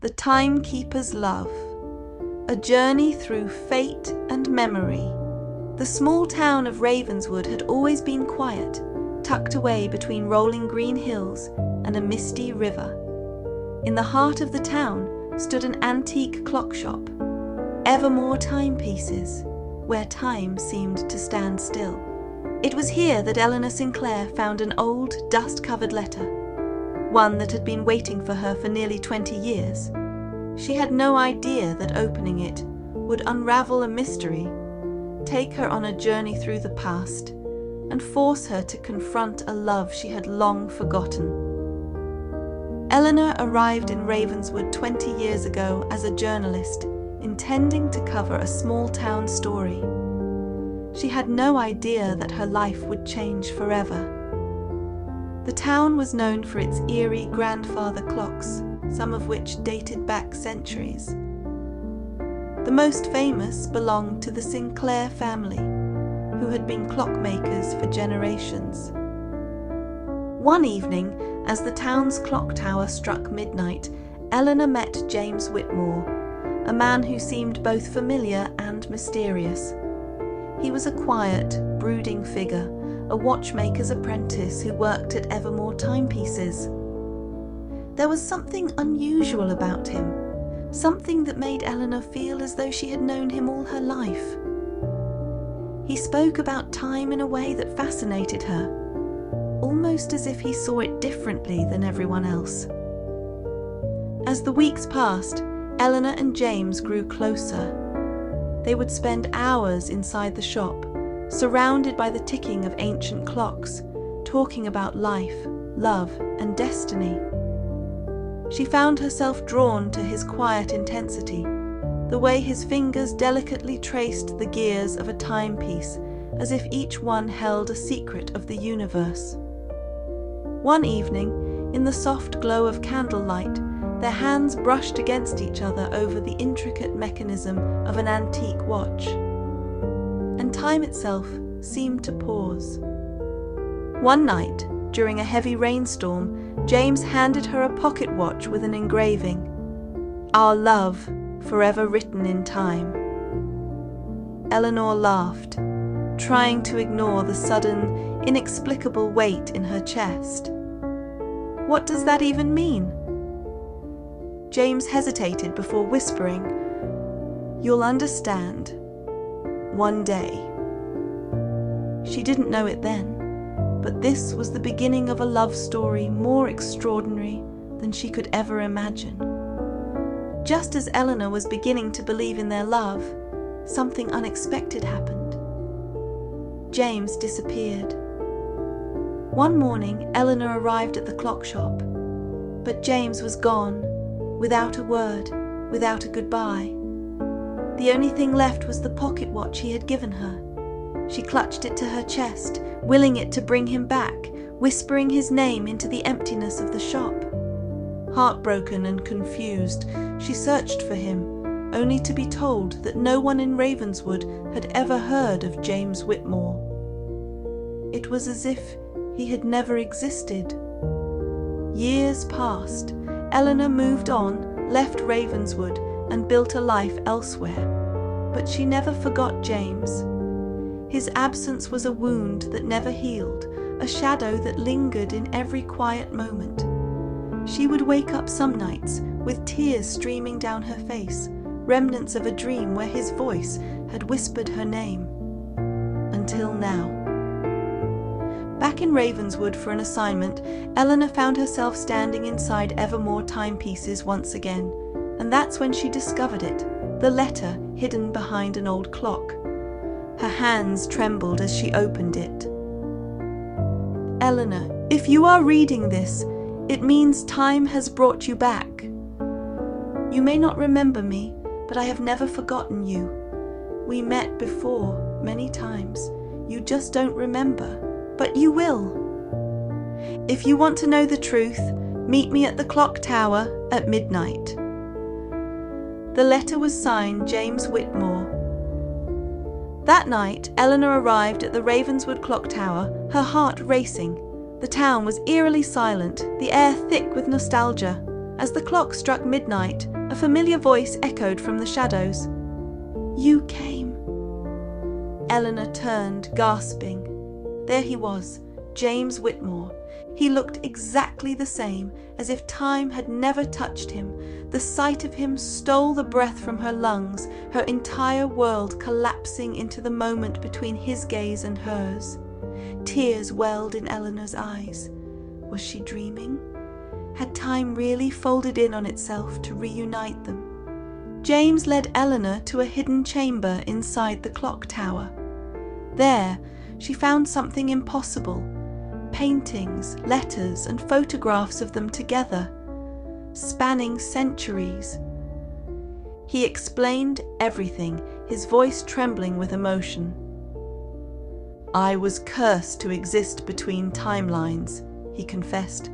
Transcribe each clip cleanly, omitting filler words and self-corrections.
The Timekeeper's Love, a journey through fate and memory. The small town of Ravenswood had always been quiet, tucked away between rolling green hills and a misty river. In the heart of the town stood an antique clock shop, evermore timepieces, where time seemed to stand still. It was here that Eleanor Sinclair found an old, dust-covered letter, one that had been waiting for her for nearly 20 years. She had no idea that opening it would unravel a mystery, take her on a journey through the past, and force her to confront a love she had long forgotten. Eleanor arrived in Ravenswood 20 years ago as a journalist, intending to cover a small-town story. She had no idea that her life would change forever. The town was known for its eerie grandfather clocks, some of which dated back centuries. The most famous belonged to the Sinclair family, who had been clockmakers for generations. One evening, as the town's clock tower struck midnight, Eleanor met James Whitmore, a man who seemed both familiar and mysterious. He was a quiet, brooding figure, a watchmaker's apprentice who worked at Evermore Timepieces. There was something unusual about him, something that made Eleanor feel as though she had known him all her life. He spoke about time in a way that fascinated her, almost as if he saw it differently than everyone else. As the weeks passed, Eleanor and James grew closer. They would spend hours inside the shop, surrounded by the ticking of ancient clocks, talking about life, love, and destiny. She found herself drawn to his quiet intensity, the way his fingers delicately traced the gears of a timepiece, as if each one held a secret of the universe. One evening, in the soft glow of candlelight, their hands brushed against each other over the intricate mechanism of an antique watch, and time itself seemed to pause. One night, during a heavy rainstorm, James handed her a pocket watch with an engraving, "Our love, forever written in time." Eleanor laughed, trying to ignore the sudden, inexplicable weight in her chest. "What does that even mean?" James hesitated before whispering, "You'll understand. One day." She didn't know it then, but this was the beginning of a love story more extraordinary than she could ever imagine. Just as Eleanor was beginning to believe in their love, something unexpected happened. James disappeared. One morning, Eleanor arrived at the clock shop, but James was gone, without a word, without a goodbye. The only thing left was the pocket watch he had given her. She clutched it to her chest, willing it to bring him back, whispering his name into the emptiness of the shop. Heartbroken and confused, she searched for him, only to be told that no one in Ravenswood had ever heard of James Whitmore. It was as if he had never existed. Years passed. Eleanor moved on, left Ravenswood, and built a life elsewhere. But she never forgot James. His absence was a wound that never healed, a shadow that lingered in every quiet moment. She would wake up some nights with tears streaming down her face, remnants of a dream where his voice had whispered her name. Until now. Back in Ravenswood for an assignment, Eleanor found herself standing inside Evermore Timepieces once again, and that's when she discovered it, the letter hidden behind an old clock. Her hands trembled as she opened it. "Eleanor, if you are reading this, it means time has brought you back. You may not remember me, but I have never forgotten you. We met before, many times. You just don't remember. But you will. If you want to know the truth, meet me at the clock tower at midnight." The letter was signed James Whitmore. That night, Eleanor arrived at the Ravenswood clock tower, her heart racing. The town was eerily silent, the air thick with nostalgia. As the clock struck midnight, A familiar voice echoed from the shadows. "You came." Eleanor turned, gasping. There he was, James Whitmore. He looked exactly the same, as if time had never touched him. The sight of him stole the breath from her lungs, her entire world collapsing into the moment between his gaze and hers. Tears welled in Eleanor's eyes. Was she dreaming? Had time really folded in on itself to reunite them? James led Eleanor to a hidden chamber inside the clock tower. There, she found something impossible. Paintings, letters, and photographs of them together, spanning centuries. He explained everything, his voice trembling with emotion. "I was cursed to exist between timelines," he confessed.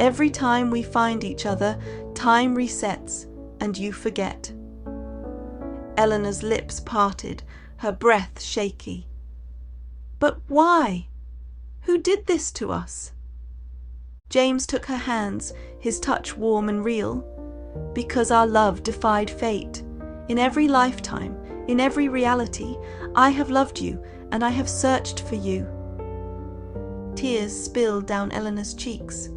"Every time we find each other, time resets, and you forget." Eleanor's lips parted, her breath shaky. "But why? Who did this to us?" James took her hands, his touch warm and real. "Because our love defied fate. In every lifetime, in every reality, I have loved you, and I have searched for you." Tears spilled down Eleanor's cheeks.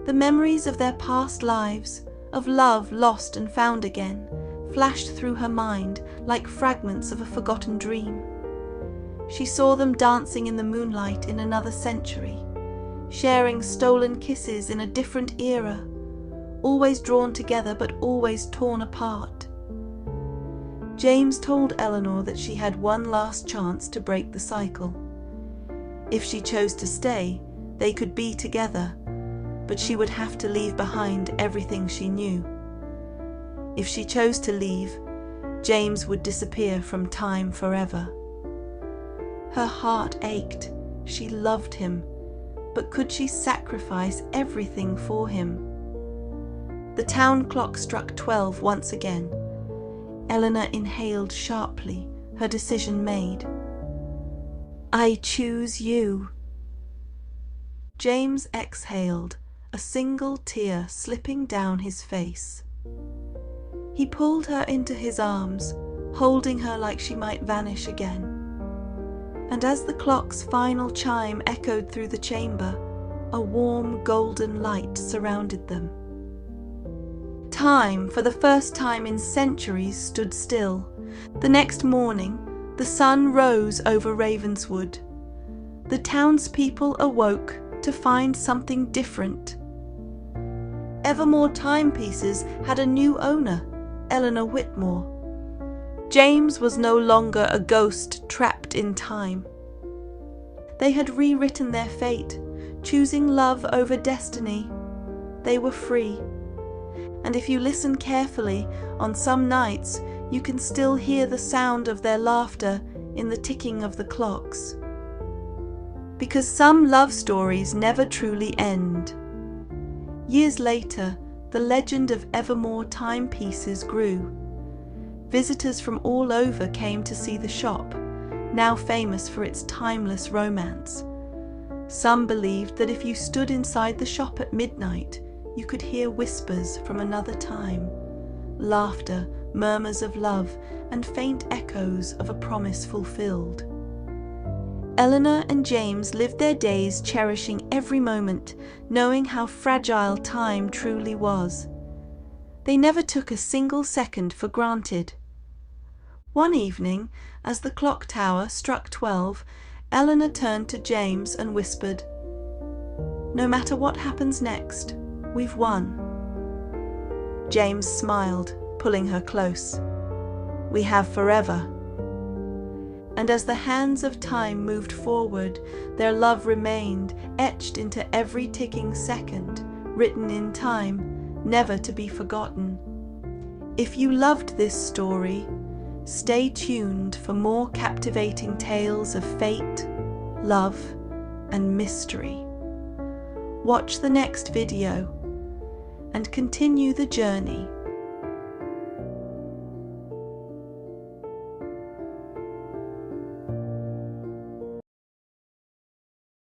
The memories of their past lives, of love lost and found again, flashed through her mind like fragments of a forgotten dream. She saw them dancing in the moonlight in another century, sharing stolen kisses in a different era, always drawn together but always torn apart. James told Eleanor that she had one last chance to break the cycle. If she chose to stay, they could be together, but she would have to leave behind everything she knew. If she chose to leave, James would disappear from time forever. Her heart ached. She loved him, but could she sacrifice everything for him? The town clock struck 12 once again. Eleanor inhaled sharply, her decision made. "I choose you." James exhaled, a single tear slipping down his face. He pulled her into his arms, holding her like she might vanish again. And as the clock's final chime echoed through the chamber, a warm golden light surrounded them. Time, for the first time in centuries, stood still. The next morning, the sun rose over Ravenswood. The townspeople awoke to find something different. Evermore timepieces had a new owner, Eleanor Whitmore. James was no longer a ghost trapped in time. They had rewritten their fate, choosing love over destiny. They were free. And if you listen carefully, on some nights, you can still hear the sound of their laughter in the ticking of the clocks. Because some love stories never truly end. Years later, the legend of Evermore timepieces grew. Visitors from all over came to see the shop, now famous for its timeless romance. Some believed that if you stood inside the shop at midnight, you could hear whispers from another time, laughter, murmurs of love, and faint echoes of a promise fulfilled. Eleanor and James lived their days cherishing every moment, knowing how fragile time truly was. They never took a single second for granted. One evening, as the clock tower struck 12, Eleanor turned to James and whispered, "No matter what happens next, we've won." James smiled, pulling her close. "We have forever." And as the hands of time moved forward, their love remained, etched into every ticking second, written in time, never to be forgotten. If you loved this story, stay tuned for more captivating tales of fate, love, and mystery. Watch the next video and continue the journey